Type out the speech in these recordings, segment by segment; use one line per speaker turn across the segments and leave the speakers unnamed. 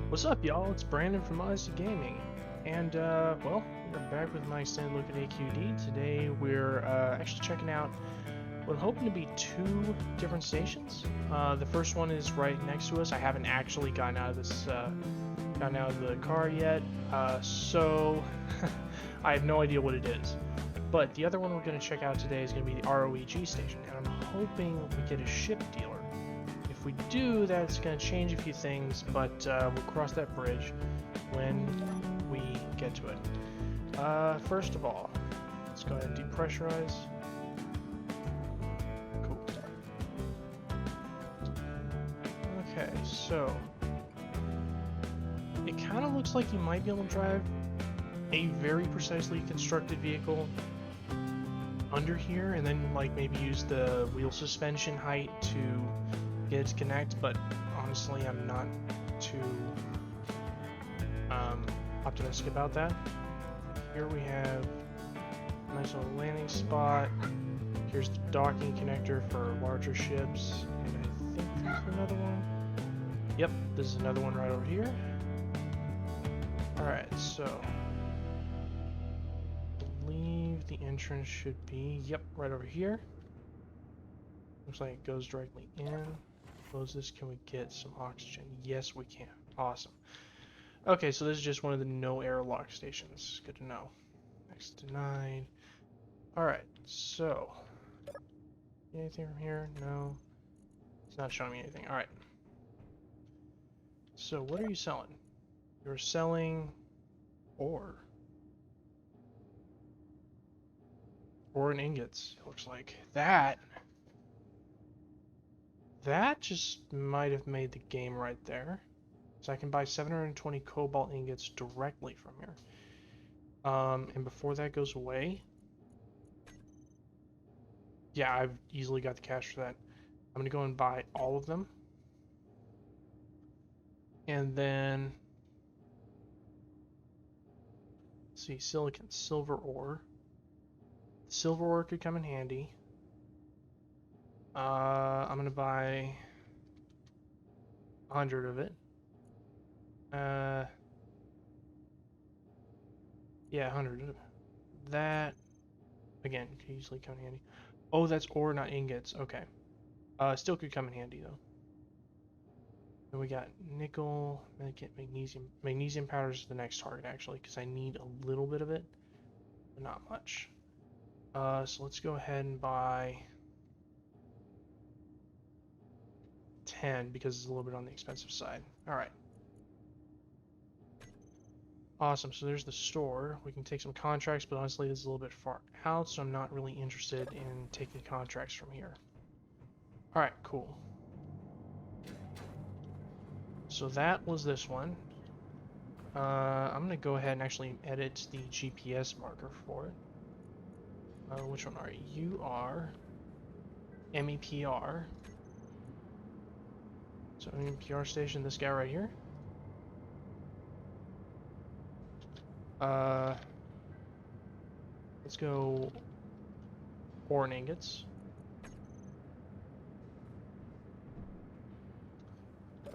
What's up, y'all? It's Brandon from Odyssey Gaming, and well, we're back with my extended look at AQD. Today, we're actually checking out what I'm hoping to be two different stations. The first one is right next to us. I haven't actually gotten out of gotten out of the car yet, so I have no idea what it is. But the other one we're going to check out today is going to be the ROEG station, and I'm hoping we get a ship dealer. If we do, that's going to change a few things, but we'll cross that bridge when we get to it. First of all, let's go ahead and depressurize. Cool. Okay, so it kind of looks like you might be able to drive a very precisely constructed vehicle under here, and then like maybe use the wheel suspension height to get it to connect, but honestly I'm not too optimistic about that. Here we have a nice little landing spot. Here's the docking connector for larger ships, and I think there's another one. Yep, this is another one right over here. Alright, so I believe the entrance should be, yep, right over here. Looks like it goes directly in. Close this. Can we get some oxygen? Yes, we can. Awesome. Okay, so this is just one of the no airlock stations. Good to know. Next to 9. Alright, so anything from here? No. It's not showing me anything. Alright. So what are you selling? You're selling ore. Ore and ingots, it looks like. That just might have made the game right there. So I can buy 720 cobalt ingots directly from here. And before that goes away, yeah, I've easily got the cash for that. I'm gonna go and buy all of them. And then, let's see, silicon, silver ore. Silver ore could come in handy. I'm gonna buy 100 of it. Yeah, 100. That, again, could easily come in handy. Oh, that's ore, not ingots. Okay. Still could come in handy, though. Then we got nickel, magnesium. Magnesium powder is the next target, actually, because I need a little bit of it, but not much. So let's go ahead and buy 10, because it's a little bit on the expensive side. Alright. Awesome, so there's the store. We can take some contracts, but honestly this is a little bit far out, so I'm not really interested in taking contracts from here. Alright, cool. So that was this one. I'm going to go ahead and actually edit the GPS marker for it. Which one are you? You are MEPR. So MEPR station, this guy right here. Let's go ore and ingots.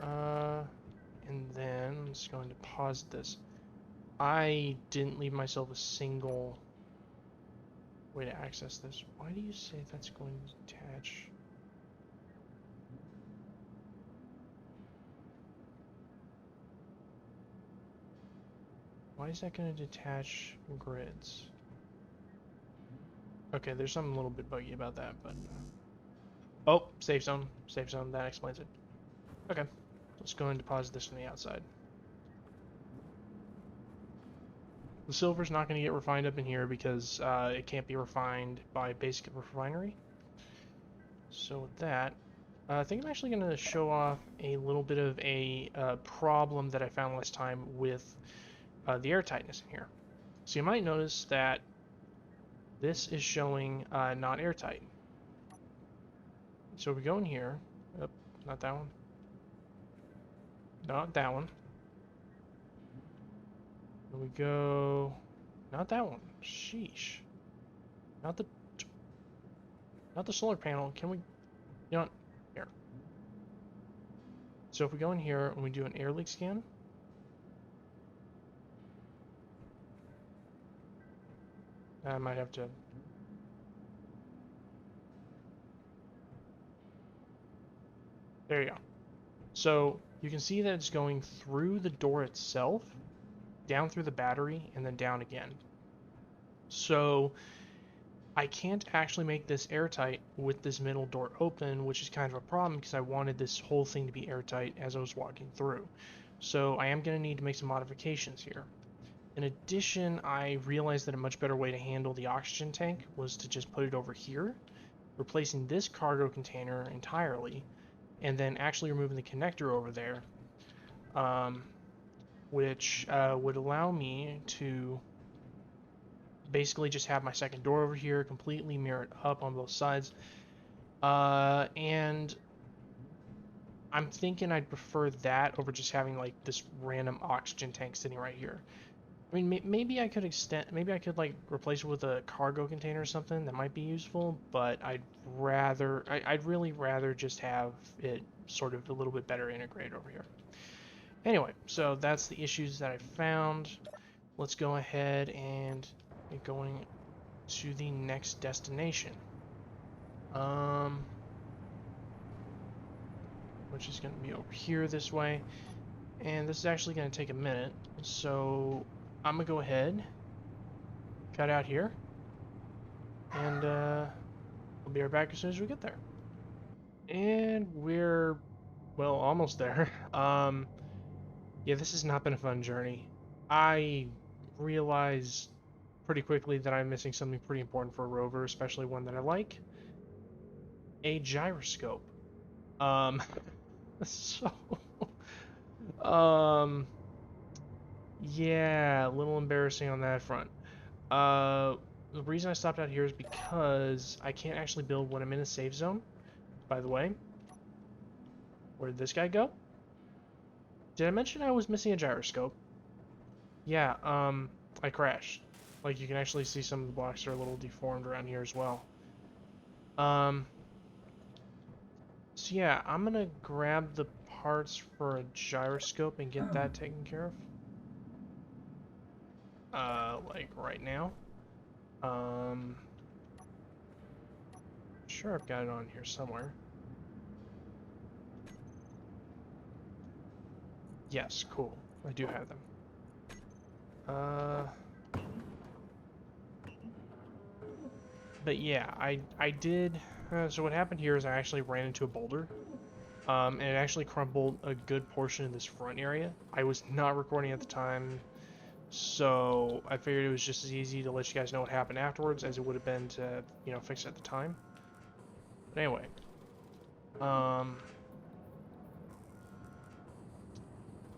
And then I'm just going to pause this. I didn't leave myself a single way to access this. Why do you say that's going to detach? Why is that going to detach grids? Okay, there's something a little bit buggy about that, but... Oh, safe zone. Safe zone, that explains it. Okay, let's go and deposit this from the outside. The silver's not going to get refined up in here because it can't be refined by basic refinery. So with that, I think I'm actually going to show off a little bit of a problem that I found last time with the air tightness in here. So you might notice that this is showing not airtight. So we go in here. Oh, not that one. Not that one. And we go. Not that one. Sheesh. Not the solar panel. Can we? You know, here. So if we go in here and we do an air leak scan, I might have to... There you go. So you can see that it's going through the door itself, down through the battery, and then down again. So I can't actually make this airtight with this middle door open, which is kind of a problem because I wanted this whole thing to be airtight as I was walking through. So I am going to need to make some modifications here. In addition, I realized that a much better way to handle the oxygen tank was to just put it over here, replacing this cargo container entirely, and then actually removing the connector over there, which would allow me to basically just have my second door over here completely mirrored up on both sides. And I'm thinking I'd prefer that over just having like this random oxygen tank sitting right here. I mean, maybe I could maybe I could like replace it with a cargo container or something that might be useful, but I'd really rather just have it sort of a little bit better integrated over here. Anyway, so that's the issues that I found. Let's go ahead and get going to the next destination. Which is going to be over here this way. And this is actually going to take a minute. So I'm going to go ahead, cut out here, and we'll be right back as soon as we get there. And we're, well, almost there. Yeah, this has not been a fun journey. I realized pretty quickly that I'm missing something pretty important for a rover, especially one that I like. A gyroscope. Um, so, um, yeah, a little embarrassing on that front. The reason I stopped out here is because I can't actually build when I'm in a safe zone. By the way, where did this guy go? Did I mention I was missing a gyroscope? Yeah, I crashed. Like, you can actually see some of the blocks are a little deformed around here as well. So yeah, I'm gonna grab the parts for a gyroscope and get that taken care of. Like right now. Sure, I've got it on here somewhere. Yes, cool. I do have them. But yeah, I did. So what happened here is I actually ran into a boulder. And it actually crumbled a good portion of this front area. I was not recording at the time, so I figured it was just as easy to let you guys know what happened afterwards as it would have been to, you know, fix it at the time. But anyway,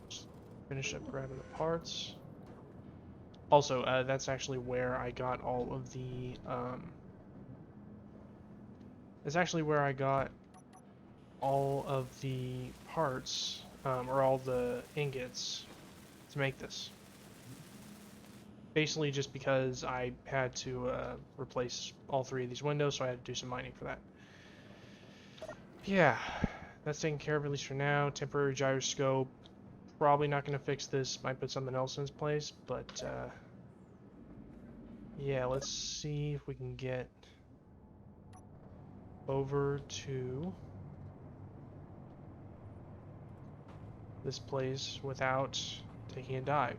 just finish up grabbing the parts. Also, that's actually where I got all of the, that's actually where I got all of the parts, or all the ingots to make this. Basically just because I had to replace all three of these windows, so I had to do some mining for that. Yeah, that's taken care of at least for now. Temporary gyroscope. Probably not going to fix this. Might put something else in its place, but yeah, let's see if we can get over to this place without taking a dive.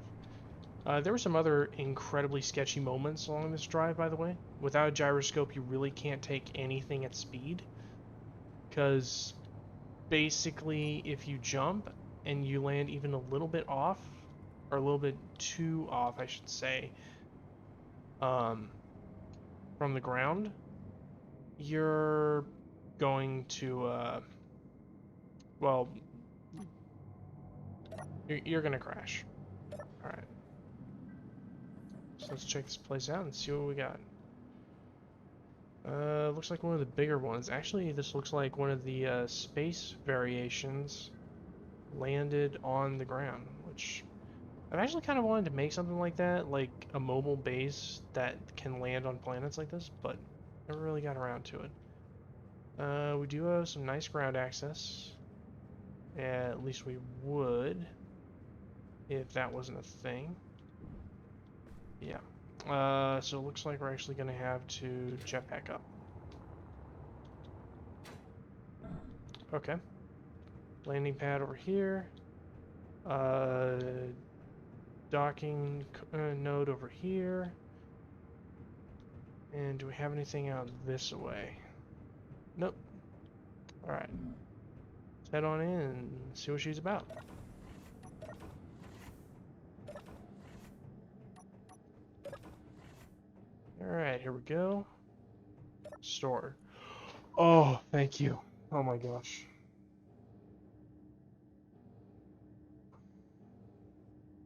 There were some other incredibly sketchy moments along this drive, by the way. Without a gyroscope, you really can't take anything at speed, because basically if you jump and you land even a little bit off, or a little bit too off, I should say, from the ground, you're going to, well, you're gonna crash. Alright. So let's check this place out and see what we got. Looks like one of the bigger ones. Actually, this looks like one of the space variations landed on the ground, which I've actually kind of wanted to make something like that, like a mobile base that can land on planets like this, but never really got around to it. We do have some nice ground access. At least we would, if that wasn't a thing. Yeah. So it looks like we're actually going to have to jetpack up. Okay. Landing pad over here. Docking node over here. And do we have anything out this way? Nope. Alright. Let's head on in and see what she's about. Alright, here we go. Store. Oh, thank you. Oh my gosh.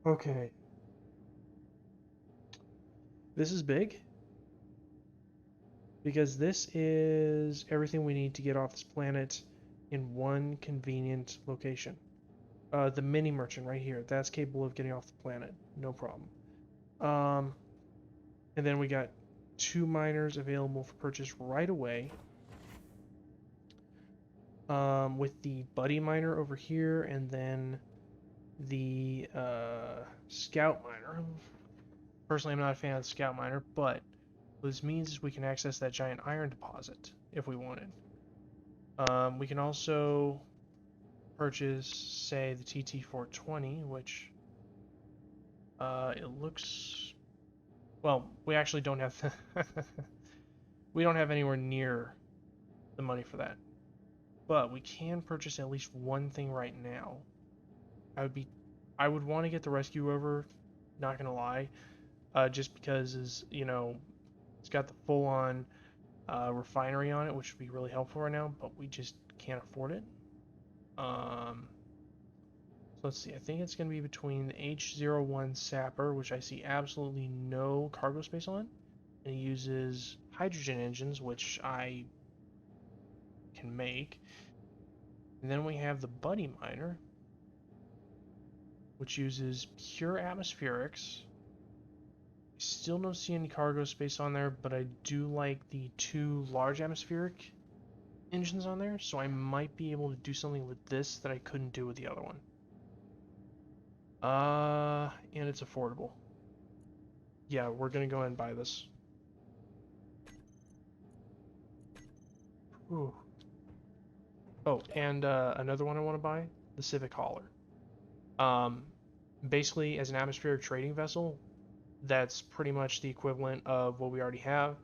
Okay. This is big. Because this is everything we need to get off this planet in one convenient location. The mini merchant right here, that's capable of getting off the planet, no problem. And then we got 2 miners available for purchase right away. With the buddy miner over here, and then the scout miner. Personally, I'm not a fan of the scout miner, but what this means is we can access that giant iron deposit if we wanted. We can also purchase, say, the TT420, which it looks... Well, we actually don't have... we don't have anywhere near the money for that. But we can purchase at least one thing right now. I would want to get the rescue rover, not gonna lie, just because you know, it's got the full-on refinery on it, which would be really helpful right now, but we just can't afford it. So let's see, I think it's going to be between the H01 Sapper, which I see absolutely no cargo space on, and it uses hydrogen engines, which I can make. And then we have the Buddy Miner, which uses pure atmospherics. I still don't see any cargo space on there, but I do like the 2 large atmospheric engines on there, so I might be able to do something with this that I couldn't do with the other one. And it's affordable. Yeah, we're gonna go ahead and buy this. Ooh. Oh, and another one I want to buy, the Civic Hauler. Basically, as an atmospheric trading vessel, that's pretty much the equivalent of what we already have.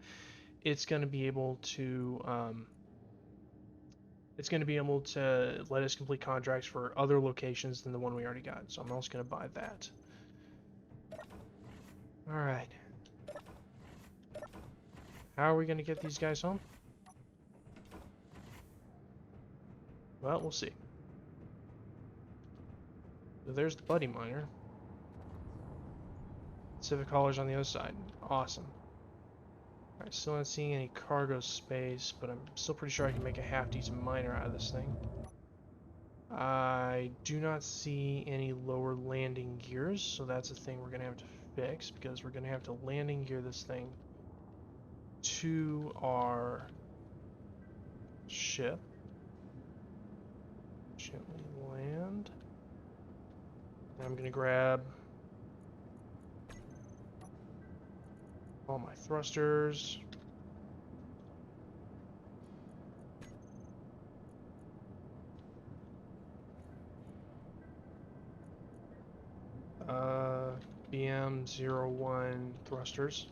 It's going to be able to let us complete contracts for other locations than the one we already got. So I'm also going to buy that. All right. How are we going to get these guys home? Well, we'll see. So there's the Buddy Miner. Civic Haulers on the other side. Awesome. Alright, still not seeing any cargo space, but I'm still pretty sure I can make a half-decent miner out of this thing. I do not see any lower landing gears, so that's a thing we're going to have to fix, because we're going to have to landing gear this thing to our ship. Gently land. And I'm going to grab all my thrusters. BM01 thrusters.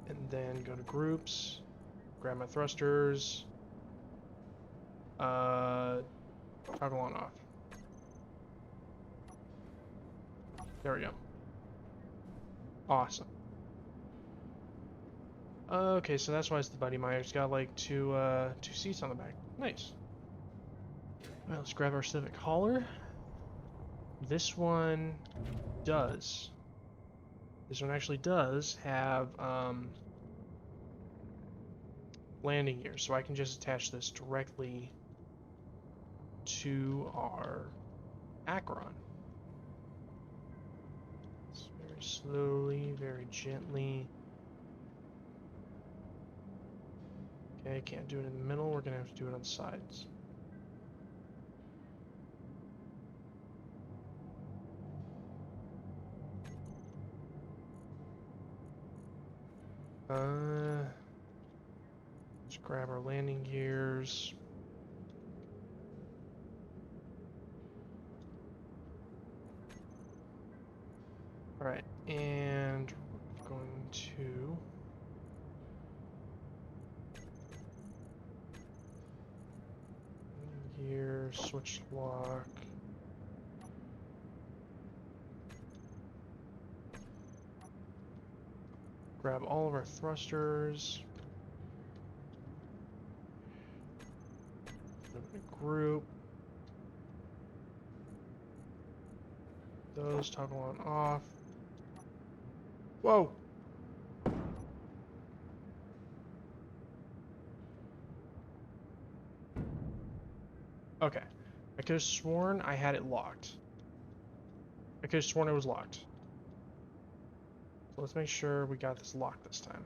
And then go to groups, grab my thrusters, toggle on off. There we go. Awesome. Okay, so that's why it's the Buddy Miner. It's got like two seats on the back. Nice. Well, let's grab our Civic Hauler. This one actually does have landing gear, so I can just attach this directly to our Acheron. It's very slowly, very gently. Okay, can't do it in the middle. We're gonna have to do it on the sides. Let's grab our landing gears. All right, and we're going to gear, switch lock. Grab all of our thrusters. Group. Those toggle on off. Whoa! Okay. I could have sworn I had it locked. I could have sworn it was locked. So let's make sure we got this locked this time.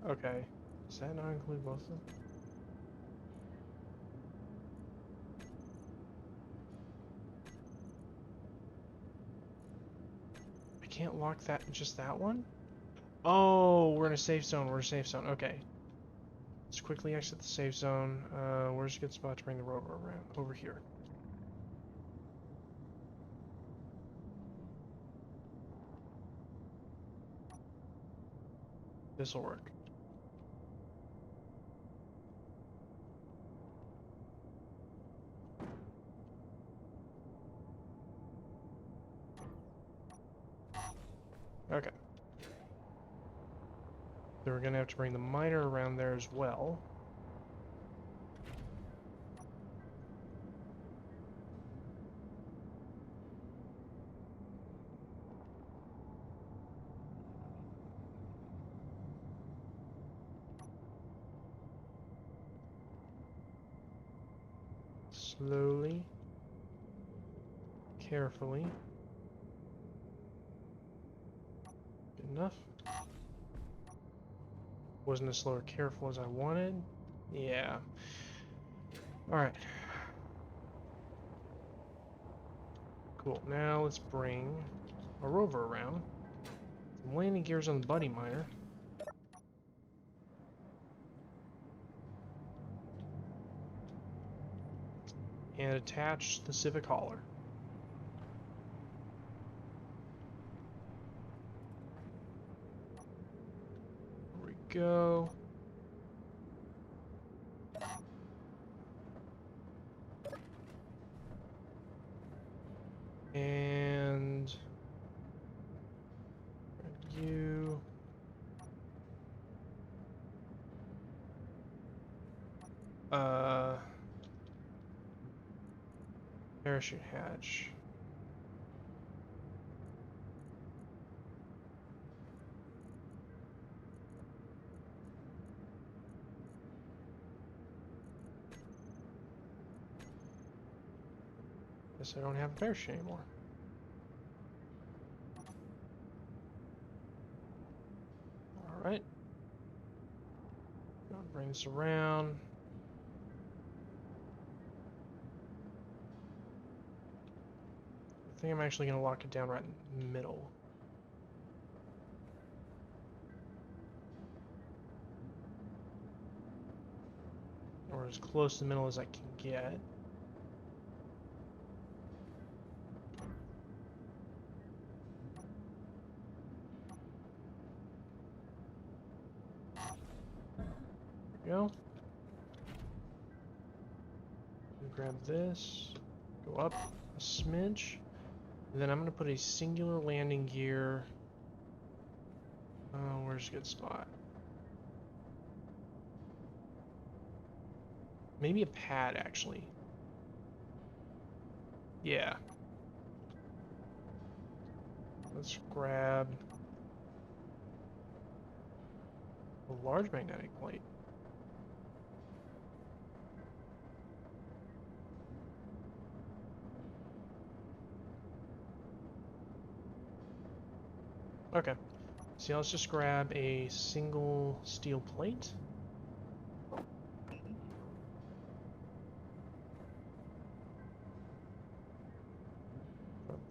Okay. Does that not include both of them? I can't lock that, just that one? Oh, we're in a safe zone. We're in a safe zone. Okay. Let's quickly exit the safe zone. Where's a good spot to bring the rover around? Over here. This'll work. Okay. Then we're gonna have to bring the miner around there as well. Slowly. Carefully. Good enough. Wasn't as slow or careful as I wanted. Yeah. Alright. Cool. Now let's bring a rover around. Some landing gears on the buddy miner. And attach the Civic hauler. Here we go. And you. Parachute hatch. Guess I don't have a parachute anymore. Alright. Bring this around. I think I'm actually going to lock it down right in the middle. Or as close to the middle as I can get. There we go. Grab this. Go up a smidge. And then I'm going to put a singular landing gear. Oh, where's a good spot? Maybe a pad, actually. Yeah. Let's grab a large magnetic plate. Okay. So let's just grab a single steel plate.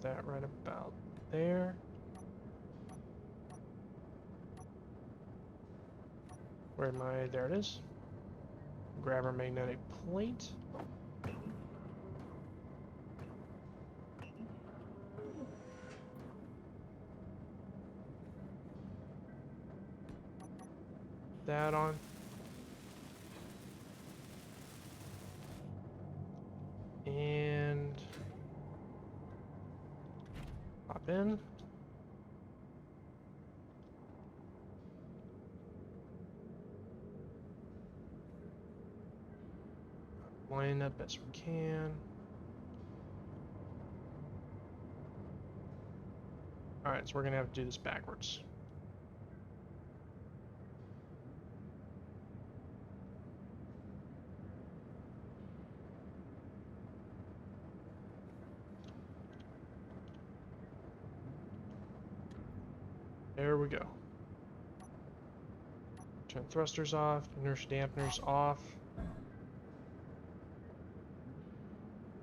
that right about there. Where am I? There it is. Grab our magnetic plate. That on. And pop in. Line up best we can. Alright, so we're gonna have to do this backwards. There we go. Turn thrusters off, inertia dampeners off.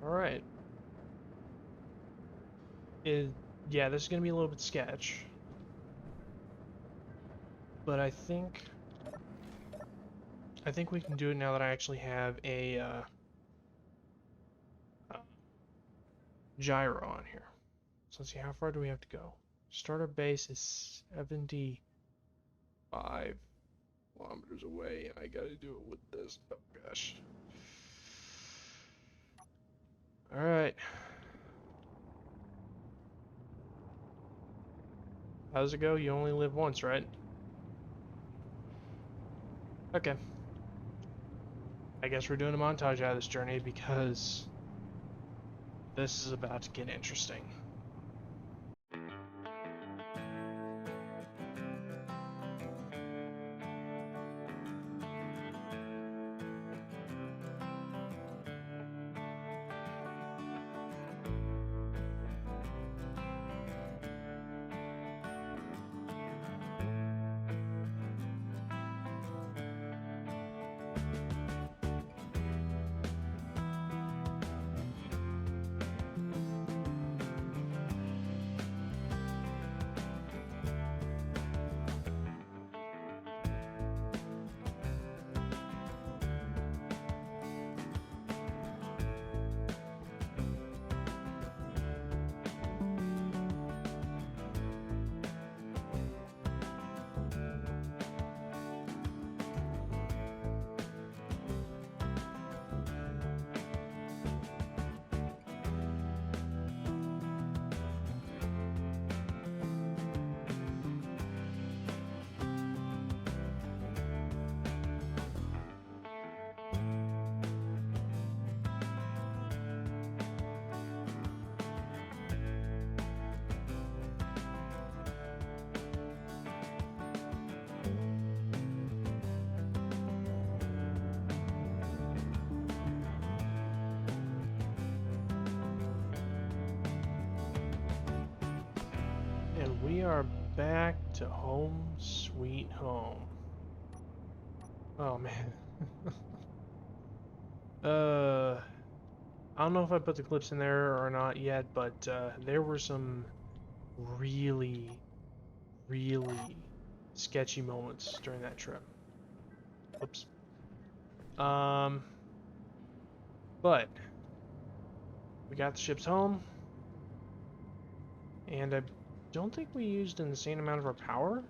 Alright. Yeah, this is gonna be a little bit sketch. But I think we can do it now that I actually have a gyro on here. So let's see, how far do we have to go? Starter base is 75 kilometers away, and I gotta do it with this. Oh gosh. Alright. How does it go? You only live once, right? Okay. I guess we're doing a montage out of this journey because this is about to get interesting. And we are back to home sweet home. Oh man. I don't know if I put the clips in there or not yet, but there were some really, really sketchy moments during that trip. Oops. But we got the ships home, and I don't think we used an insane amount of our power.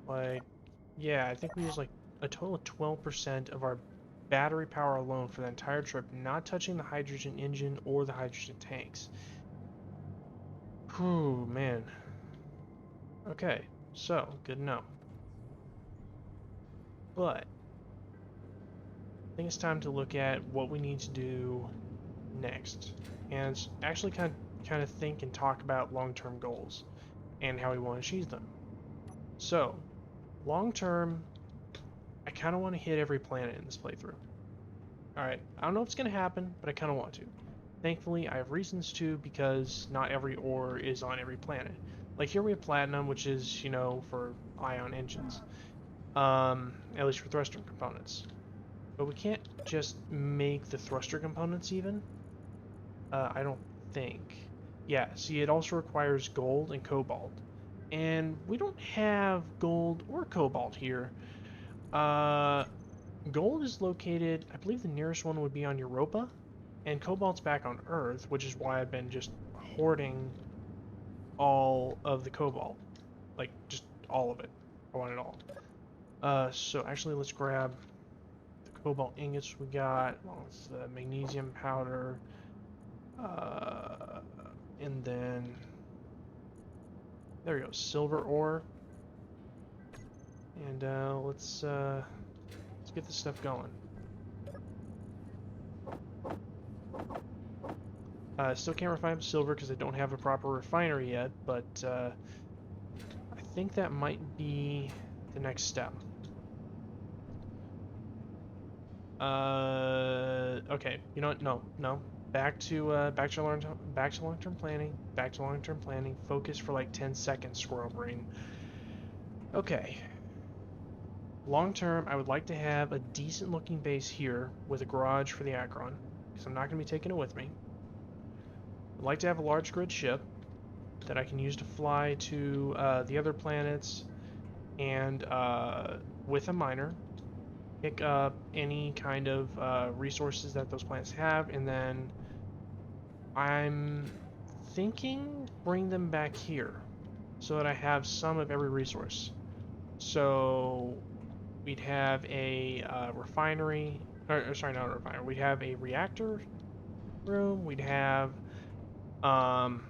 Like, yeah, I think we used like a total of 12% of our battery power alone for the entire trip, not touching the hydrogen engine or the hydrogen tanks. Whew, man. Okay, so, good to know. But I think it's time to look at what we need to do next, and actually kind of think and talk about long-term goals and how we want to achieve them. So, long-term, I kind of want to hit every planet in this playthrough. Alright, I don't know if it's going to happen, but I kind of want to. Thankfully, I have reasons to, because not every ore is on every planet. Like here we have platinum, which is, you know, for ion engines. At least for thruster components. But we can't just make the thruster components even. I don't think. Yeah, see, it also requires gold and cobalt. And we don't have gold or cobalt here. Uh, Gold is located, I believe the nearest one would be on Europa, and cobalt's back on Earth, which is why I've been just hoarding all of the cobalt. Like, just all of it. I want it all. So actually, let's grab the cobalt ingots we got, along with the magnesium powder, uh, and then there we go, silver ore, and let's get this stuff going. Still can't refine silver because I don't have a proper refinery yet, but I think that might be the next step. Okay. You know what? No. Back to long-term planning. Back to long-term planning. Focus for like 10 seconds, squirrel brain. Okay. Long-term, I would like to have a decent-looking base here with a garage for the Akron, because I'm not going to be taking it with me. I'd like to have a large grid ship that I can use to fly to the other planets, and with a miner, pick up any kind of resources that those planets have, and then I'm thinking bring them back here so that I have some of every resource. So we'd have a refinery, or sorry, not a refinery. We'd have a reactor room. We'd have um,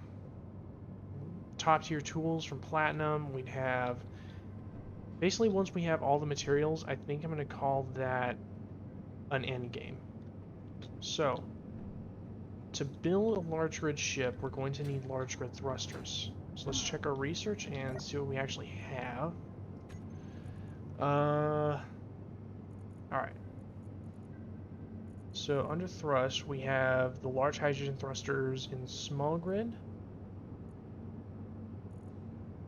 top tier tools from Platinum. We'd have basically once we have all the materials, I think I'm going to call that an end game. So to build a large grid ship, we're going to need large grid thrusters. So let's check our research and see what we actually have. Alright. So under thrust, we have the large hydrogen thrusters in small grid.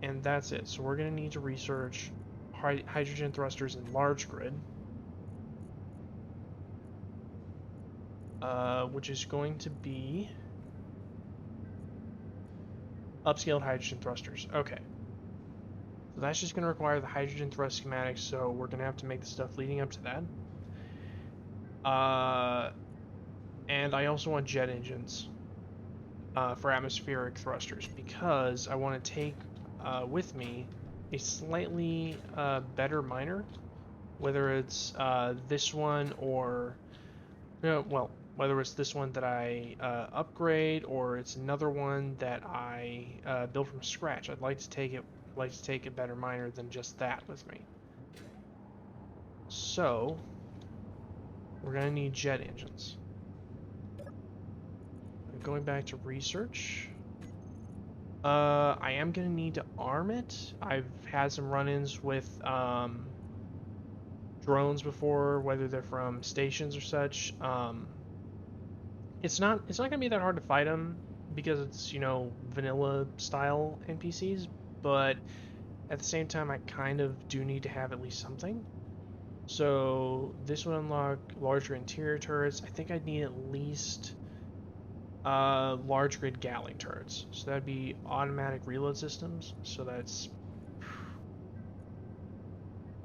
And that's it. So we're going to need to research hydrogen thrusters in large grid. Which is going to be upscaled hydrogen thrusters. Okay. So that's just going to require the hydrogen thrust schematics, so we're going to have to make the stuff leading up to that. And I also want jet engines for atmospheric thrusters, because I want to take with me a slightly better miner, whether it's this one or, well, whether it's this one that I upgrade or it's another one that I build from scratch. I'd like to take a better miner than just that with me. So we're gonna need jet engines. Going back to research, I am gonna need to arm it. I've had some run-ins with drones before, whether they're from stations or such. It's not gonna be that hard to fight them because it's, you know, vanilla style NPCs, but at the same time I kind of do need to have at least something. So this would unlock larger interior turrets. I think I'd need at least large grid Gatling turrets. So that'd be automatic reload systems. So that's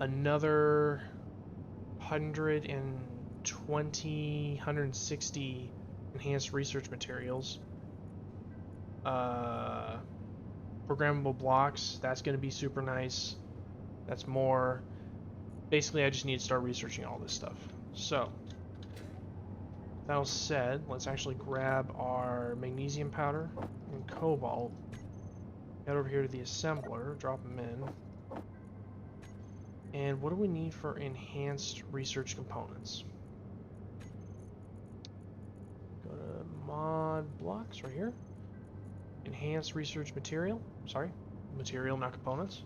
another 160 enhanced research materials. Programmable blocks, that's going to be super nice. That's more. Basically, I just need to start researching all this stuff. So, that all said, let's actually grab our magnesium powder and cobalt. Head over here to the assembler, drop them in. And what do we need for enhanced research components? Go to mod blocks right here. Enhanced research material. Sorry, material, not components.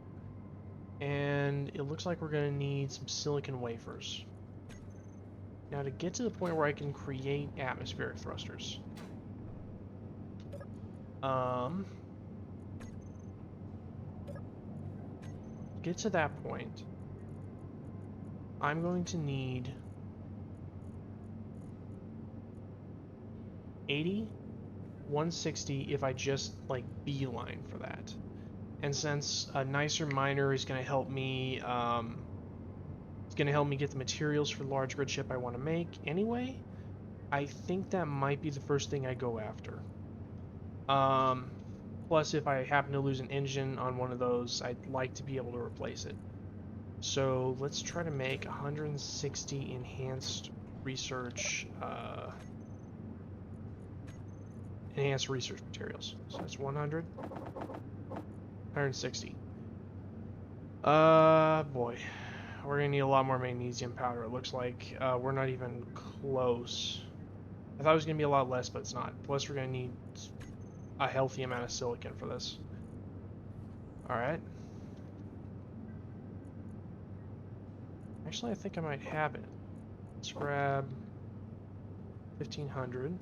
And it looks like we're going to need some silicon wafers. Now to get to the point where I can create atmospheric thrusters. Get to that point, I'm going to need 80 160 if I just like beeline for that. And since a nicer miner is going to help me, it's going to help me get the materials for the large grid ship I want to make anyway, I think that might be the first thing I go after. Plus, if I happen to lose an engine on one of those, I'd like to be able to replace it. So let's try to make 160 enhanced research materials. So that's 100, 160. Boy, we're gonna need a lot more magnesium powder. It looks like we're not even close. I thought it was gonna be a lot less, but it's not. Plus, we're gonna need a healthy amount of silicon for this. All right. Actually, I think I might have it. Let's grab 1,500.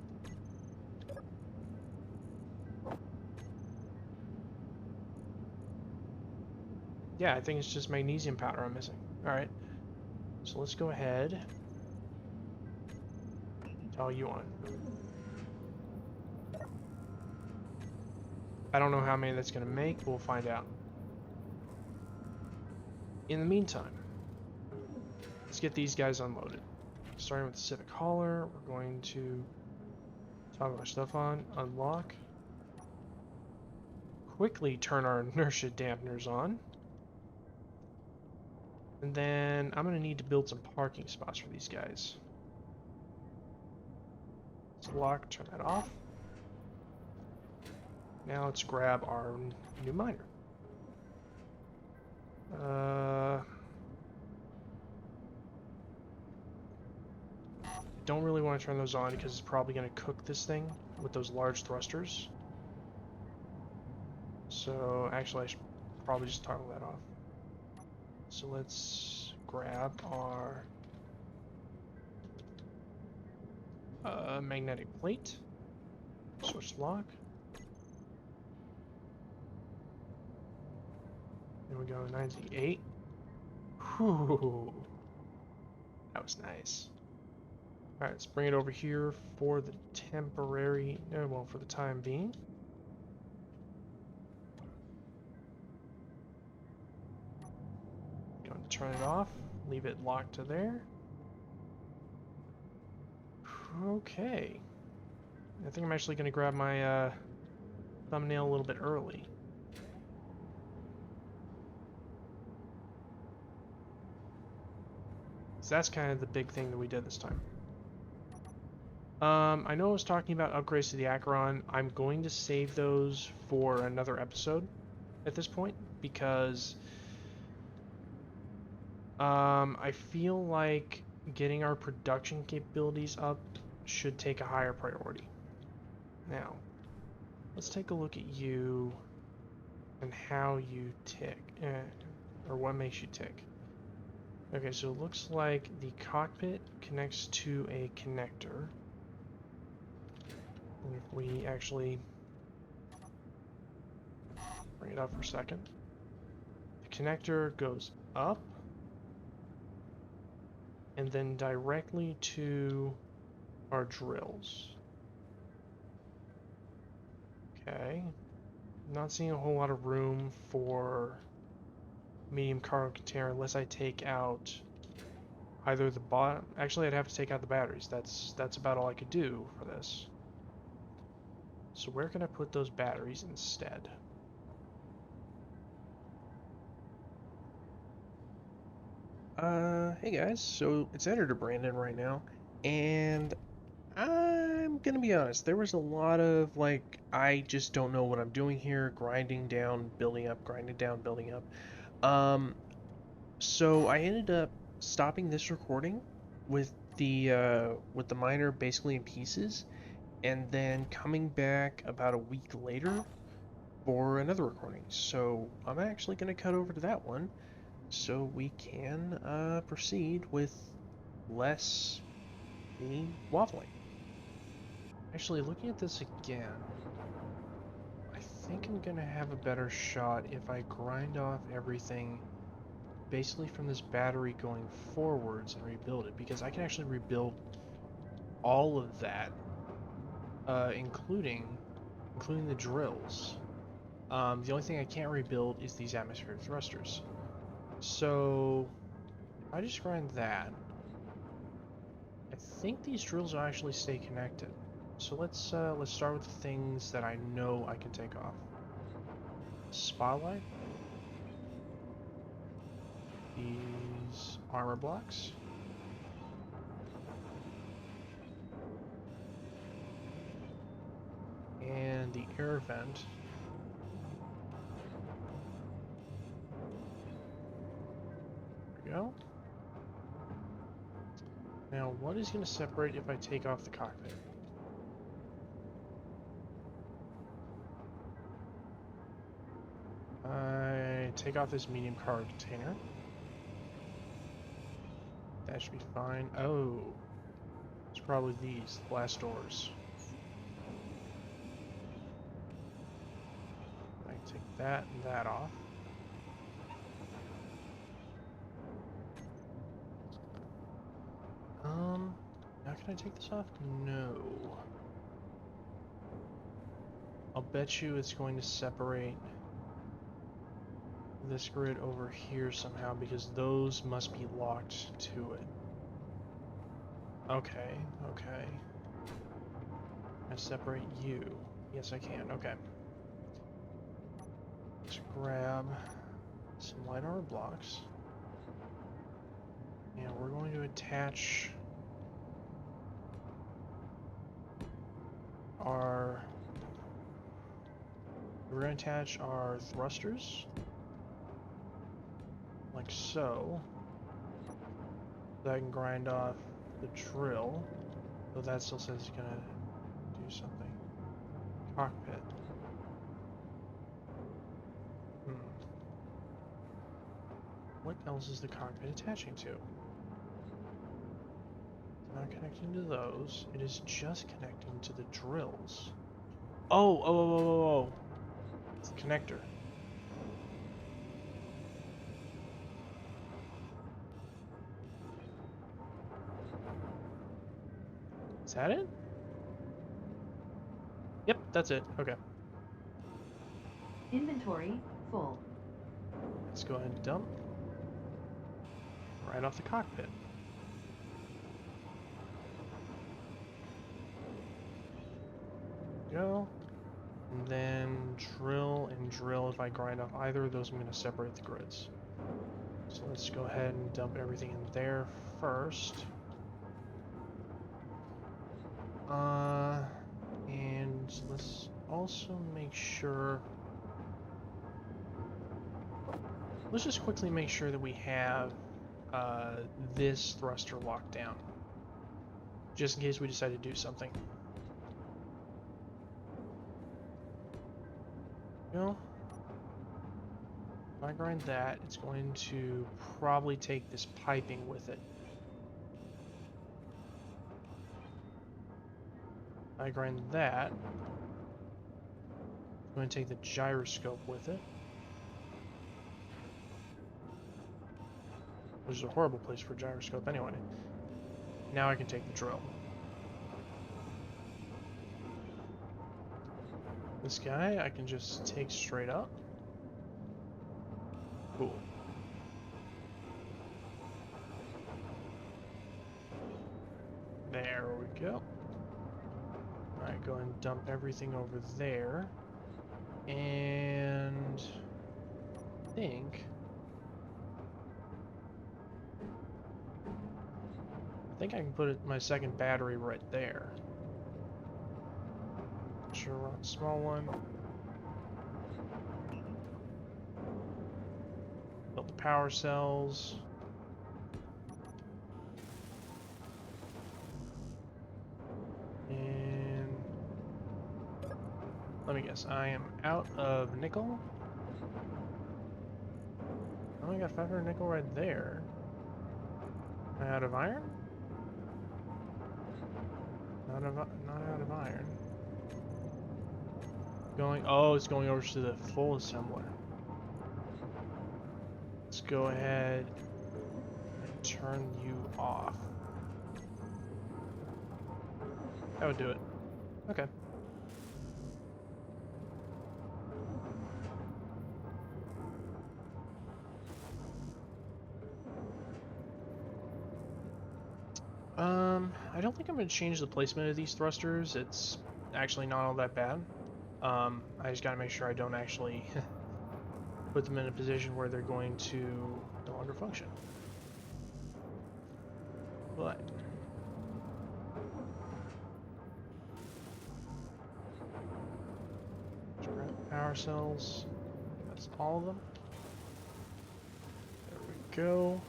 Yeah, I think it's just magnesium powder I'm missing. Alright, so let's go ahead. Tell you on. I don't know how many that's going to make. We'll find out. In the meantime, let's get these guys unloaded. Starting with the Civic Hauler, we're going to toggle our stuff on, unlock. Quickly turn our inertia dampeners on. And then I'm going to need to build some parking spots for these guys. Let's lock, turn that off. Now let's grab our new miner. Don't really want to turn those on because it's probably going to cook this thing with those large thrusters. So actually I should probably just toggle that off. So let's grab our magnetic plate, switch lock. There we go, 98. Whew. That was nice. Alright, let's bring it over here for the temporary, no, well, for the time being. Going to turn it off, leave it locked to there. Okay. I think I'm actually going to grab my thumbnail a little bit early. So that's kind of the big thing that we did this time. I know I was talking about upgrades to the Acheron. I'm going to save those for another episode at this point because I feel like getting our production capabilities up should take a higher priority. Now, let's take a look at you and how you tick, or what makes you tick. Okay, so it looks like the cockpit connects to a connector. And if we actually bring it up for a second, the connector goes up and then directly to our drills. Okay, not seeing a whole lot of room for medium cargo container unless I take out either the bottom. Actually, I'd have to take out the batteries. That's about all I could do for this. So where can I put those batteries instead? Hey guys, so it's Editor Brandon right now, and I'm gonna be honest, there was a lot of, like, I just don't know what I'm doing here, grinding down, building up, grinding down, building up. So I ended up stopping this recording with the miner basically in pieces, and then coming back about a week later for another recording. So I'm actually gonna cut over to that one so we can proceed with less me waffling. Actually, looking at this again, I think I'm gonna have a better shot if I grind off everything basically from this battery going forwards and rebuild it, because I can actually rebuild all of that, including including the drills. The only thing I can't rebuild is these atmospheric thrusters. So if I just grind that, I think these drills will actually stay connected. So let's start with the things that I know I can take off. Spotlight. These armor blocks. And the air vent. There we go. Now, what is going to separate if I take off the cockpit? I take off this medium cargo container. That should be fine. Oh, it's probably these glass doors. I can take that and that off. Now can I take this off? No. I'll bet you it's going to separate this grid over here somehow because those must be locked to it. Okay, okay. I separate you. Yes, I can. Okay. Let's grab some light armor blocks. And we're going to attach our thrusters like so. So I can grind off the drill. So that still says it's gonna do something. Cockpit. What else is the cockpit attaching to? It's not connecting to those. It is just connecting to the drills. Oh. It's the connector. Is that it? Yep, that's it. Okay.
Inventory full.
Let's go ahead and dump. Right off the cockpit. Go. And then drill and drill. If I grind off either of those, I'm going to separate the grids. So let's go ahead and dump everything in there first. And let's also make sure... Let's just quickly make sure that we have this thruster locked down. Just in case we decide to do something. You know, if I grind that, it's going to probably take this piping with it. If I grind that, it's going to take the gyroscope with it. Which is a horrible place for a gyroscope anyway. Now I can take the drill. This guy I can just take straight up. Cool. There we go. Alright, go and dump everything over there. And I think I can put my second battery right there. Sure, we're on a small one. Build the power cells. And let me guess, I am out of nickel. I only got 500 nickel right there. Am I out of iron? Not out of iron. It's going over to the full assembler. Let's go ahead and turn you off. That would do it. Okay. I don't think I'm going to change the placement of these thrusters. It's actually not all that bad. I just got to make sure I don't actually put them in a position where they're going to no longer function. But power cells. That's all of them. There we go.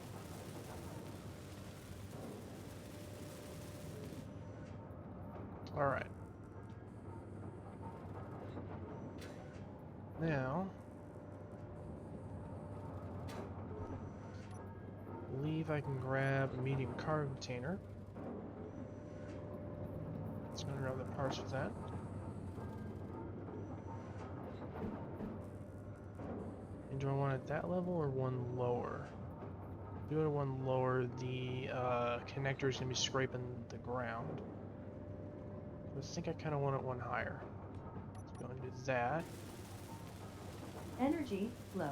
All right. Now, I believe I can grab a medium cargo container. Let's go grab the parts with that. And do I want it at that level or one lower? Do it at one lower, the connector is going to be scraping the ground. I think I kind of want it one higher. Let's go and do that.
Energy low.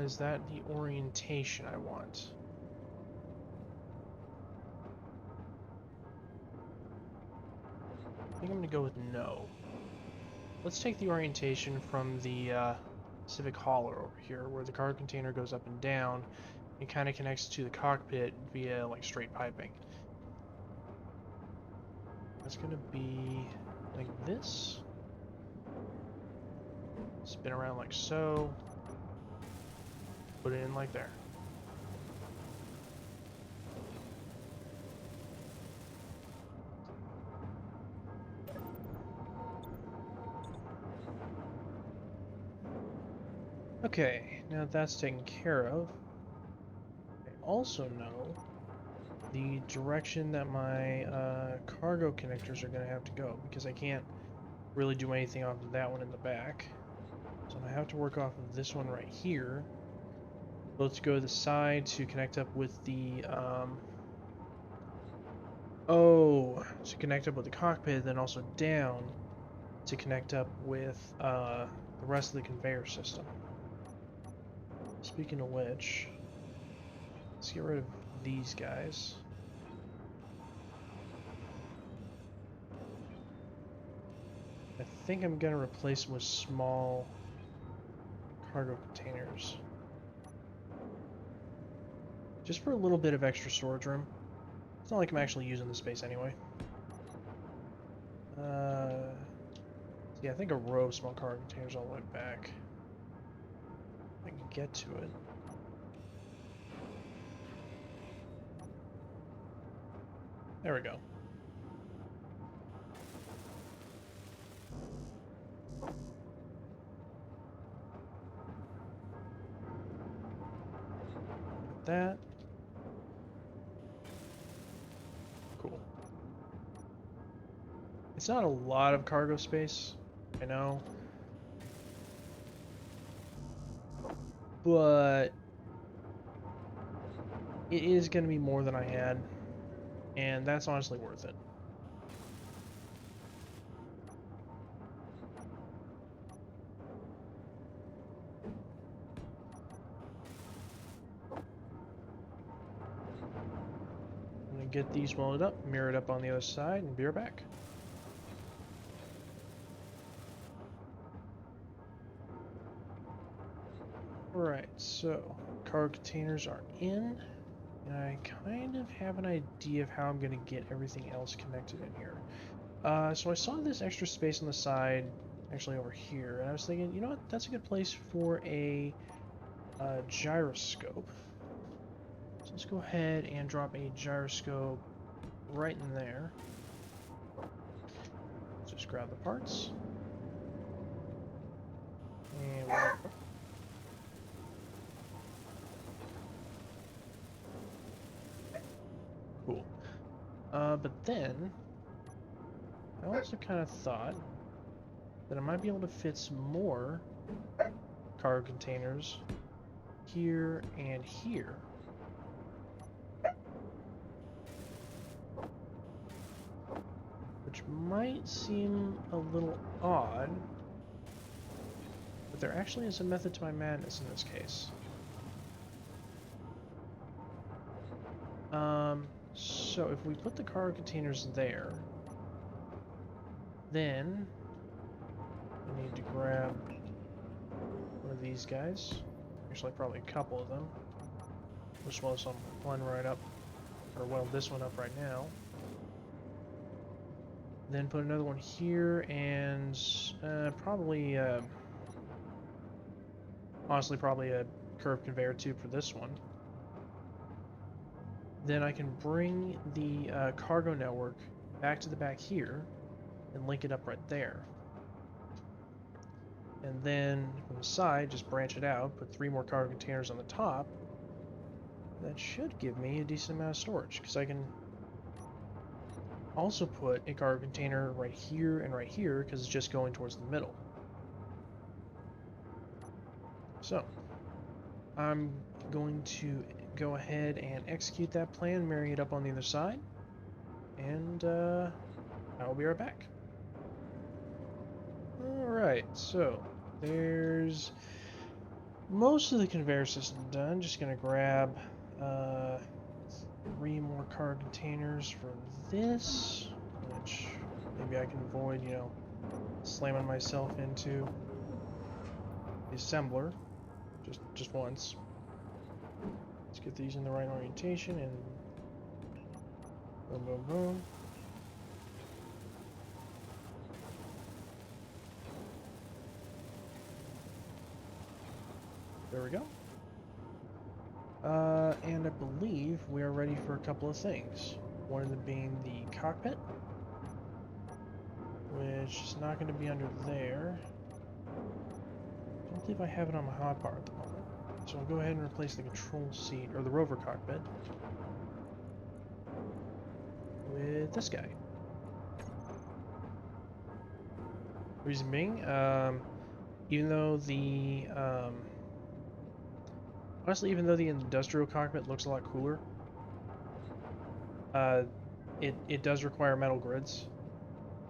Is that the orientation I want? I think I'm going to go with no. Let's take the orientation from the Civic hauler over here, where the cargo container goes up and down and kind of connects to the cockpit via like straight piping. That's going to be like this. Spin around like so. Put it in like there. Okay, now that that's taken care of, I also know the direction that my cargo connectors are going to have to go, because I can't really do anything off of that one in the back. So I have to work off of this one right here. Both to go to the side to connect up with the to connect up with the cockpit, then also down to connect up with the rest of the conveyor system. Speaking of which, let's get rid of these guys. I think I'm gonna replace them with small cargo containers. Just for a little bit of extra storage room. It's not like I'm actually using the space anyway. Yeah, I think a row of small cargo containers all the way back. I can get to it. There we go. That. Cool. It's not a lot of cargo space, I know. But it is going to be more than I had, and that's honestly worth it. I'm going to get these welded up, mirrored up on the other side, and be right back. Alright, so cargo containers are in, and I kind of have an idea of how I'm going to get everything else connected in here. So I saw this extra space on the side, actually over here, and I was thinking, you know what, that's a good place for a gyroscope. So let's go ahead and drop a gyroscope right in there. Let's just grab the parts. And cool. But then I also kind of thought that I might be able to fit some more cargo containers here and here. Which might seem a little odd, but there actually is a method to my madness in this case. So if we put the cargo containers there, then we need to grab one of these guys. Actually, probably a couple of them. Just weld some one right up, or weld this one up right now. Then put another one here, and probably, honestly, probably a curved conveyor tube for this one. Then I can bring the cargo network back to the back here and link it up right there. And then from the side, just branch it out, put 3 more cargo containers on the top. That should give me a decent amount of storage, because I can also put a cargo container right here and right here, because it's just going towards the middle. So, I'm going to go ahead and execute that plan, marry it up on the other side, and I will be right back. Alright, so there's most of the conveyor system done. Just gonna grab 3 more cargo containers for this, which maybe I can avoid, you know, slamming myself into the assembler just once. Let's get these in the right orientation and boom, boom, boom. There we go. And I believe we are ready for a couple of things. One of them being the cockpit, which is not going to be under there. I don't believe I have it on my hotbar at the moment. So I'll go ahead and replace the control seat, or the rover cockpit, with this guy. Reason being, even though the honestly, even though the industrial cockpit looks a lot cooler, it does require metal grids,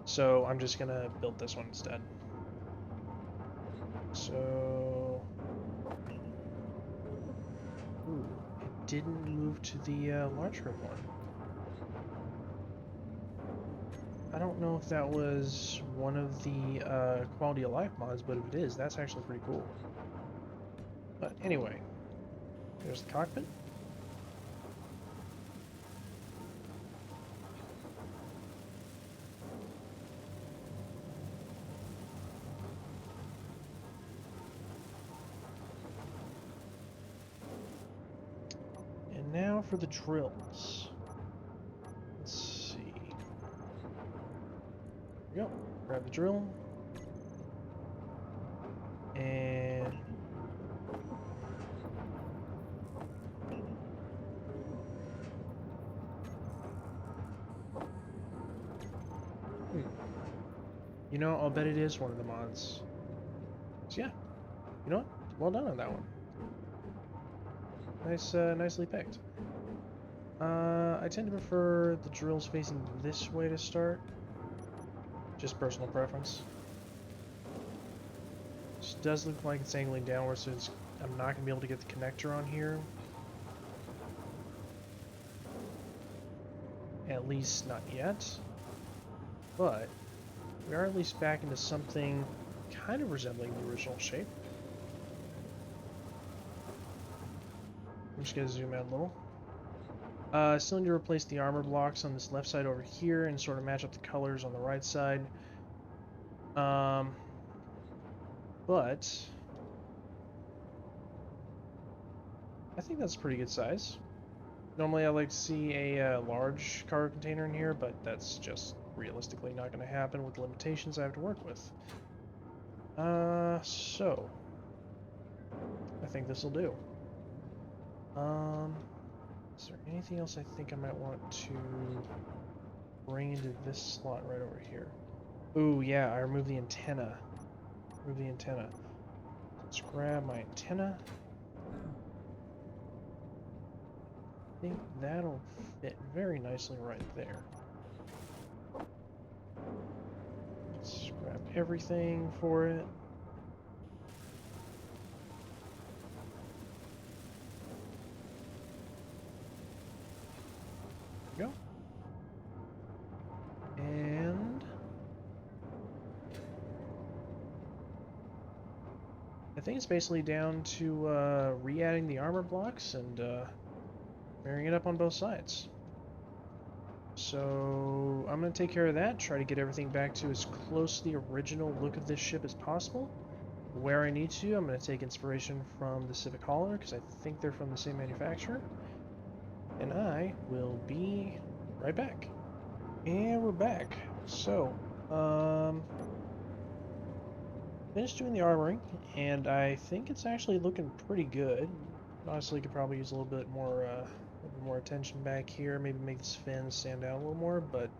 so I'm just gonna build this one instead. So, ooh, it didn't move to the large grid one. I don't know if that was one of the quality of life mods, but if it is, that's actually pretty cool. But anyway, there's the cockpit. And now for the drills. Let's see. There we go. Grab the drill. And you know, I'll bet it is one of the mods. So yeah, you know what? Well done on that one. Nice, nicely picked. I tend to prefer the drills facing this way to start. Just personal preference. This does look like it's angling downwards, so I'm not going to be able to get the connector on here. At least not yet. But we are at least back into something kind of resembling the original shape. I'm just going to zoom out a little. Still need to replace the armor blocks on this left side over here and sort of match up the colors on the right side. But I think that's a pretty good size. Normally I like to see a large cargo container in here, but that's just realistically not going to happen with the limitations I have to work with. So I think this will do. Is there anything else I think I might want to bring into this slot right over here? Ooh, yeah, I removed the antenna. Remove the antenna. Let's grab my antenna. I think that'll fit very nicely right there. Let's grab everything for it. Go. And I think it's basically down to re-adding the armor blocks and marrying it up on both sides. So I'm going to take care of that, try to get everything back to as close to the original look of this ship as possible. Where I need to, I'm going to take inspiration from the Civic Hauler, because I think they're from the same manufacturer. And I will be right back. And we're back. So, finished doing the armoring, and I think it's actually looking pretty good. Honestly, could probably use a little bit more attention back here. Maybe make this fin stand out a little more, but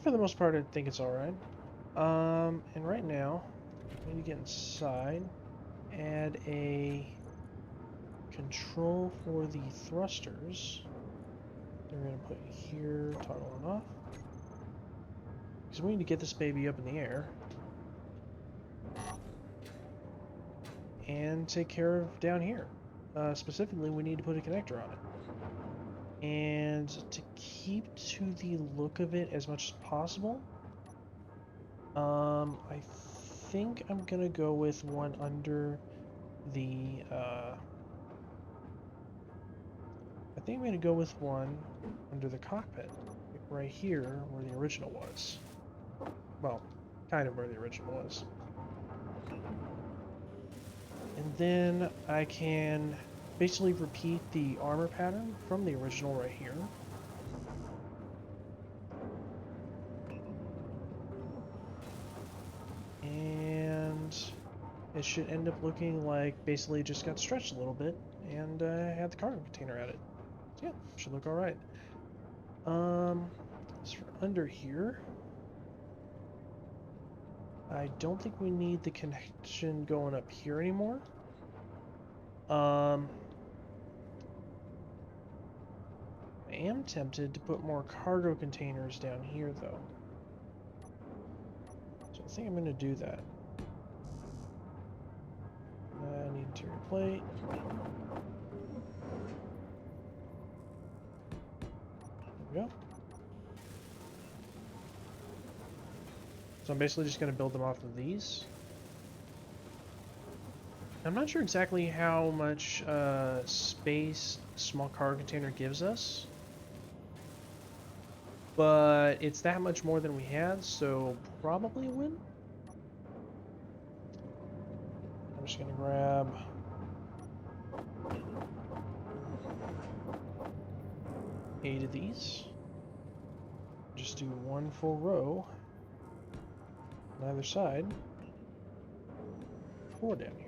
for the most part, I think it's all right. And right now, I need to get inside, add a control for the thrusters. They're going to put here, toggle on off, because we need to get this baby up in the air. And take care of down here. Specifically, we need to put a connector on it. And to keep to the look of it as much as possible, I think I'm gonna go with one under the, I think I'm gonna go with one under the cockpit, like right here where the original was. Well, kind of where the original was. And then I can basically repeat the armor pattern from the original right here. And it should end up looking like basically just got stretched a little bit and had the cargo container added. So yeah, should look alright. As for under here, I don't think we need the connection going up here anymore. I am tempted to put more cargo containers down here, though. So I think I'm going to do that. I need interior plate. There we go. So I'm basically just going to build them off of these. I'm not sure exactly how much space a small cargo container gives us, but it's that much more than we had, so probably a win. I'm just going to grab eight of these. Just do one full row on either side. 4 down here.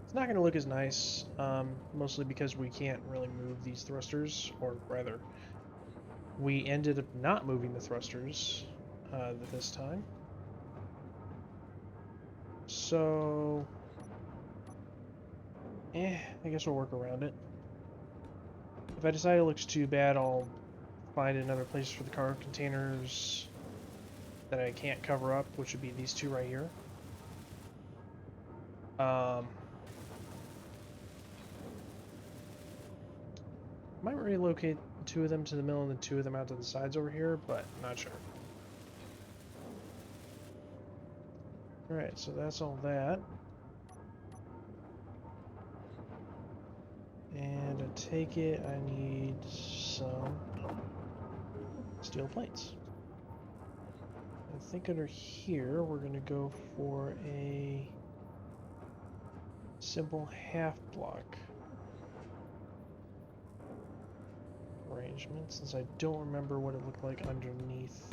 It's not going to look as nice, mostly because we can't really move these thrusters, or rather, we ended up not moving the thrusters this time. So, I guess we'll work around it. If I decide it looks too bad, I'll find another place for the cargo containers that I can't cover up, which would be these two right here. Might relocate 2 of them to the middle and then 2 of them out to the sides over here, but not sure. Alright, so that's all that. And I take it I need some steel plates. I think under here we're going to go for a simple half block arrangement, since I don't remember what it looked like underneath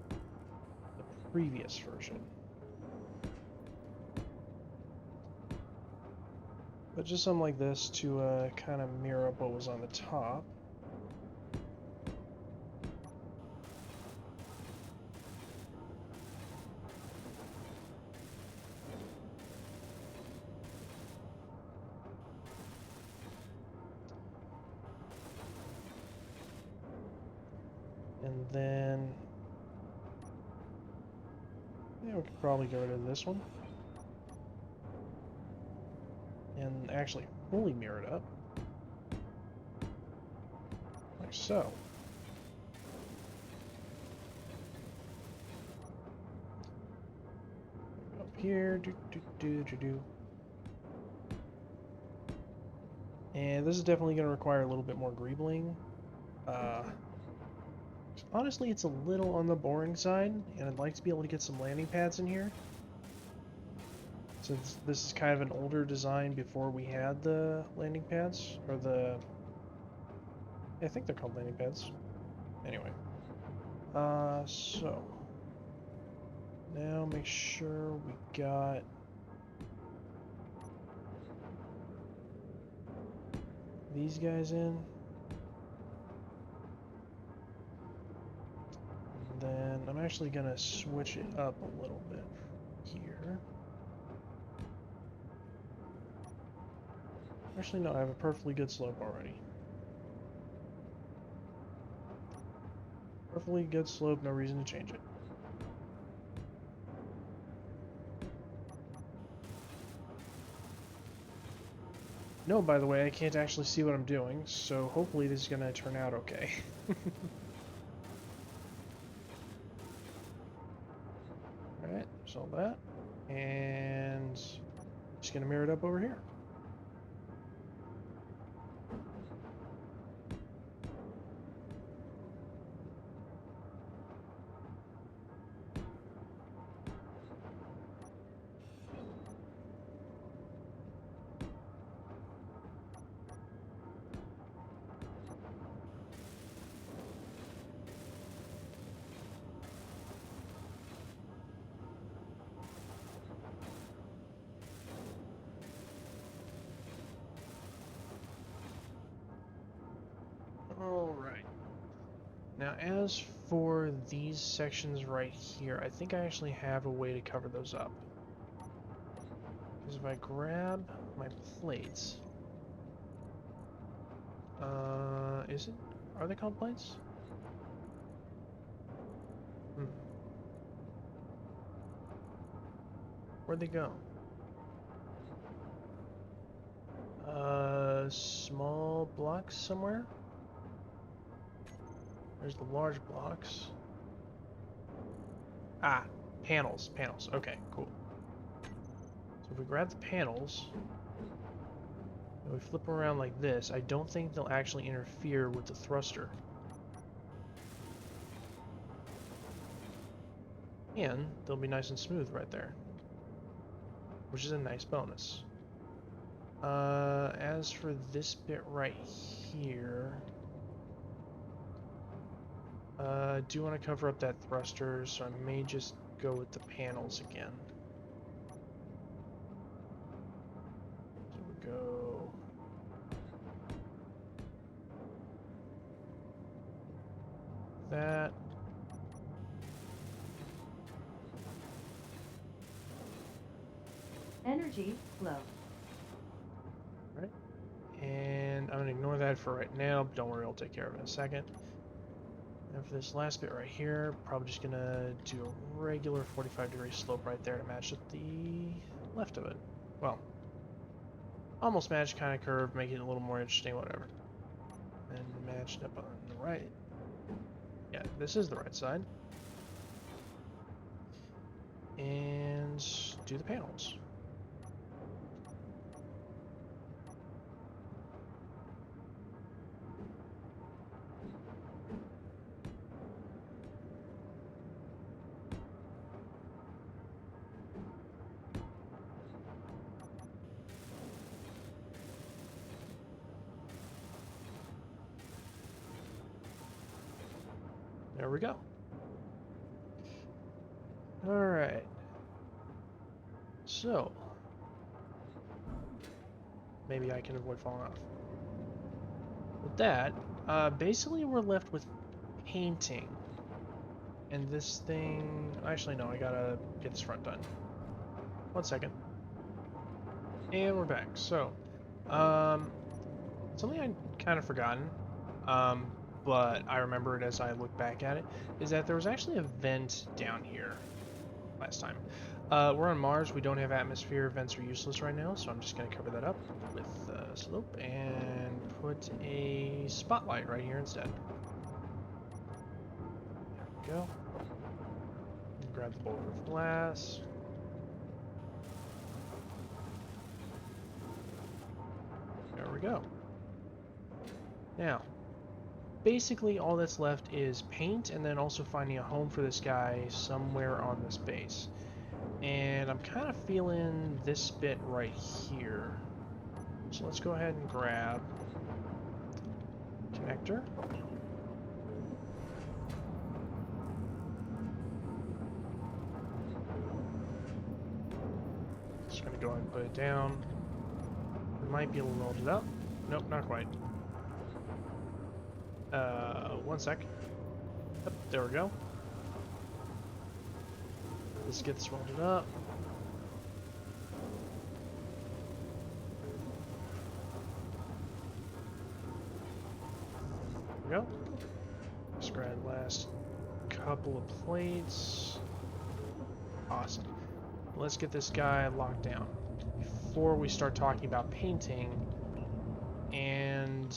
the previous version. But just something like this to kind of mirror up what was on the top. And then... yeah, we could probably get rid of this one. And actually fully mirror it up. Like so. Up here, And this is definitely going to require a little bit more greebling. Honestly, it's a little on the boring side, and I'd like to be able to get some landing pads in here. Since this is kind of an older design before we had the landing pads, or the... I think they're called landing pads. Anyway. So... now make sure we got... these guys in. Then I'm actually going to switch it up a little bit here. Actually, no, I have a perfectly good slope already. Perfectly good slope, no reason to change it. No, by the way, I can't actually see what I'm doing, so hopefully this is going to turn out okay. Alright, solve that. And just going to mirror it up over here. Alright. Now, as for these sections right here, I think I actually have a way to cover those up. Because if I grab my plates... is it? Are they called plates? Where'd they go? Small blocks somewhere? There's the large blocks. Ah, panels, okay, cool. So if we grab the panels, and we flip them around like this, I don't think they'll actually interfere with the thruster. And they'll be nice and smooth right there, which is a nice bonus. As for this bit right here, I do want to cover up that thruster, so I may just go with the panels again. So we go... that.
Energy flow.
Right. And I'm going to ignore that for right now, but don't worry, I'll take care of it in a second. And for this last bit right here, probably just going to do a regular 45-degree slope right there to match up the left of it. Well, almost match, kind of curve, make it a little more interesting, whatever. And match it up on the right. Yeah, this is the right side. And do the panels. There we go. Alright. So, maybe I can avoid falling off. With that, basically we're left with painting. And this thing... actually, no, I gotta get this front done. 1 second. And we're back. So, something I'd kind of forgotten. but I remembered as I look back at it, is that there was actually a vent down here last time. We're on Mars. We don't have atmosphere. Vents are useless right now, so I'm just going to cover that up with slope and put a spotlight right here instead. There we go. Grab the bulletproof glass. There we go. Now, basically all that's left is paint and then also finding a home for this guy somewhere on this base. And I'm kind of feeling this bit right here. So let's go ahead and grab connector. Just gonna go ahead and put it down. It might be a little welded up. Nope, not quite. One sec. Yep, there we go. This gets welded up. There we go. Just grab the last couple of plates. Awesome. Let's get this guy locked down before we start talking about painting and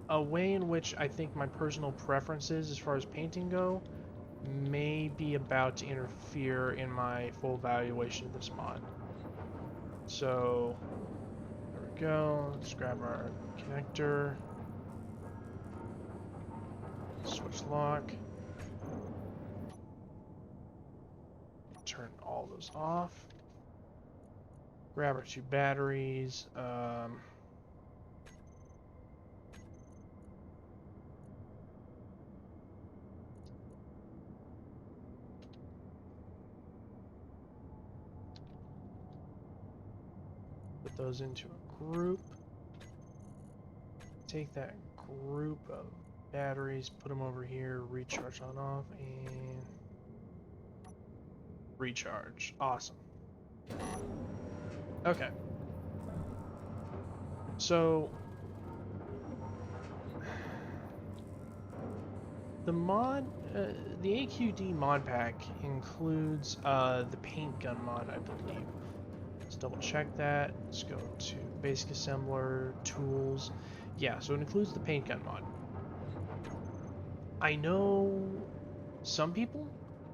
a way in which I think my personal preferences as far as painting go may be about to interfere in my full evaluation of this mod. So there we go. Let's grab our connector. Switch lock. Turn all those off. Grab our 2 batteries. Put those into a group. Take that group of batteries, put them over here, recharge on off, and recharge. Awesome. Okay. So the mod, the AQD mod pack includes the paint gun mod, I believe. Let's double check that. Let's go to basic assembler, tools. Yeah, so it includes the paint gun mod. I know some people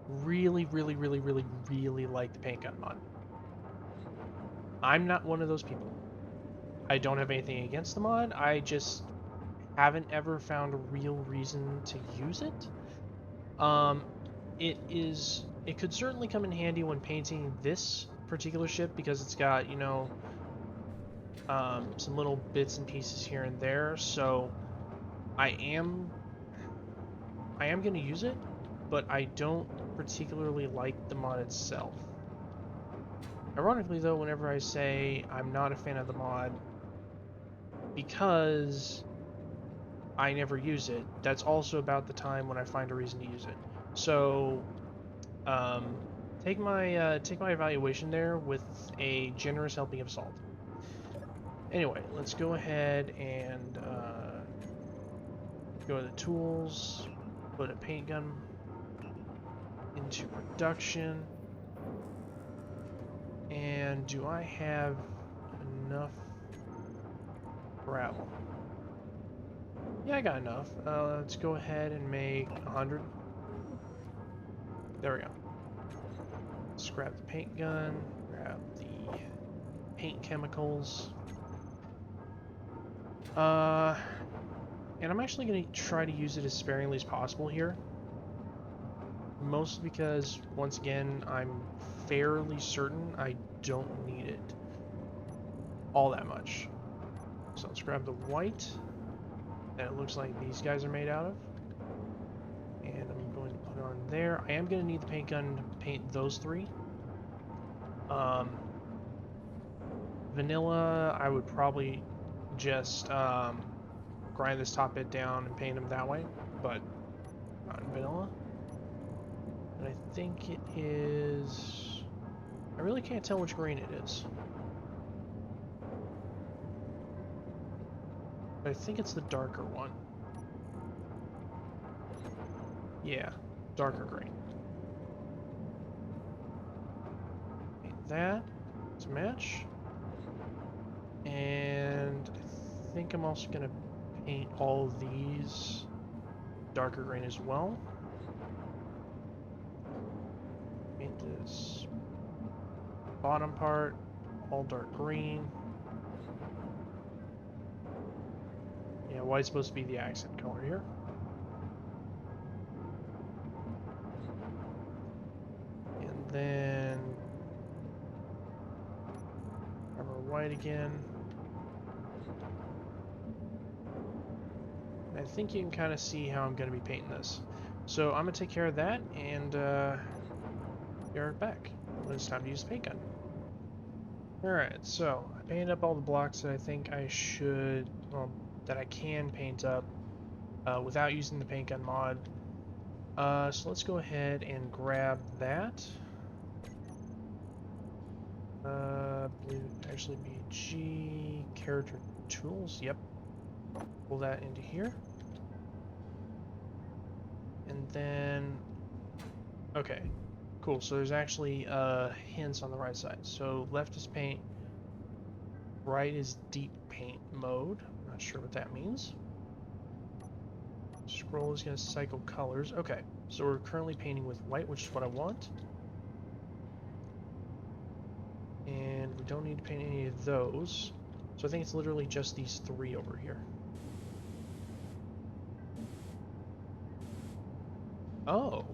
really like the paint gun mod. I'm not one of those people. I don't have anything against the mod. I just haven't ever found a real reason to use it. It could certainly come in handy when painting this particular ship because it's got, you know, some little bits and pieces here and there. So I am going to use it, but I don't particularly like the mod itself. Ironically, though, whenever I say I'm not a fan of the mod because I never use it, that's also about the time when I find a reason to use it. So, take my evaluation there with a generous helping of salt. Anyway, let's go ahead and go to the tools, put a paint gun into production. And do I have enough gravel? Yeah, I got enough. Let's go ahead and make 100. There we go. Let's grab the paint gun, grab the paint chemicals. And I'm actually going to try to use it as sparingly as possible here. Mostly because, once again, I'm fairly certain I don't need it all that much. So let's grab the white that it looks like these guys are made out of. And I'm going to put it on there. I am going to need the paint gun to paint those 3. Vanilla, I would probably just grind this top bit down and paint them that way, but not in vanilla. And I think it is... I really can't tell which green it is. But I think it's the darker one. Yeah, darker green. Paint that to match. And I think I'm also going to paint all of these darker green as well. Paint this bottom part all dark green. Yeah, white's supposed to be the accent color here. And then cover white again. And I think you can kind of see how I'm going to be painting this. So I'm going to take care of that and be right back when it's time to use the paint gun. Alright, so I painted up all the blocks that I think I should, well, that I can paint up without using the paint gun mod. So let's go ahead and grab that. I believe it would actually be G, character tools, yep. Pull that into here. And then, okay, cool, so there's actually hints on the right side. So left is paint, right is deep paint mode. I'm not sure what that means. Scroll is going to cycle colors. Okay, so we're currently painting with white, which is what I want. And we don't need to paint any of those. So I think it's literally just these three over here. Oh.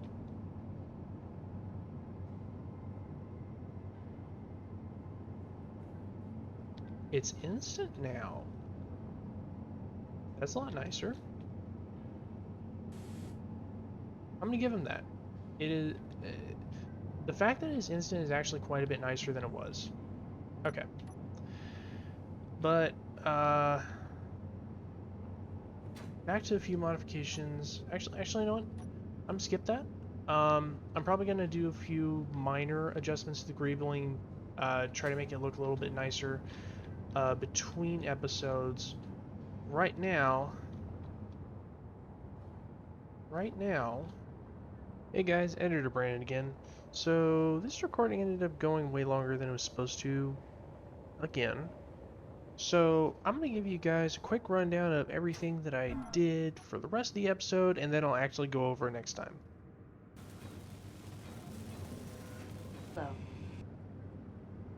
It's instant now. That's a lot nicer. I'm gonna give him that. It is the fact that it's instant is actually quite a bit nicer than it was. Okay. But back to a few modifications. Actually, you know what? I'm gonna skip that. I'm probably gonna do a few minor adjustments to the greebling, try to make it look a little bit nicer between episodes. Right now, hey guys, Editor Brandon again. So this recording ended up going way longer than it was supposed to, again. So I'm going to give you guys a quick rundown of everything that I did for the rest of the episode, and then I'll actually go over it next time.
So,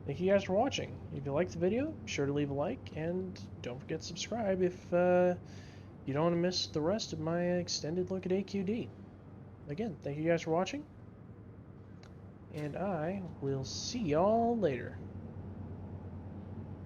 Thank you guys for watching. If you liked the video, be sure to leave a like, and don't forget to subscribe if you don't want to miss the rest of my extended look at AQD. Again, thank you guys for watching, and I will see y'all later.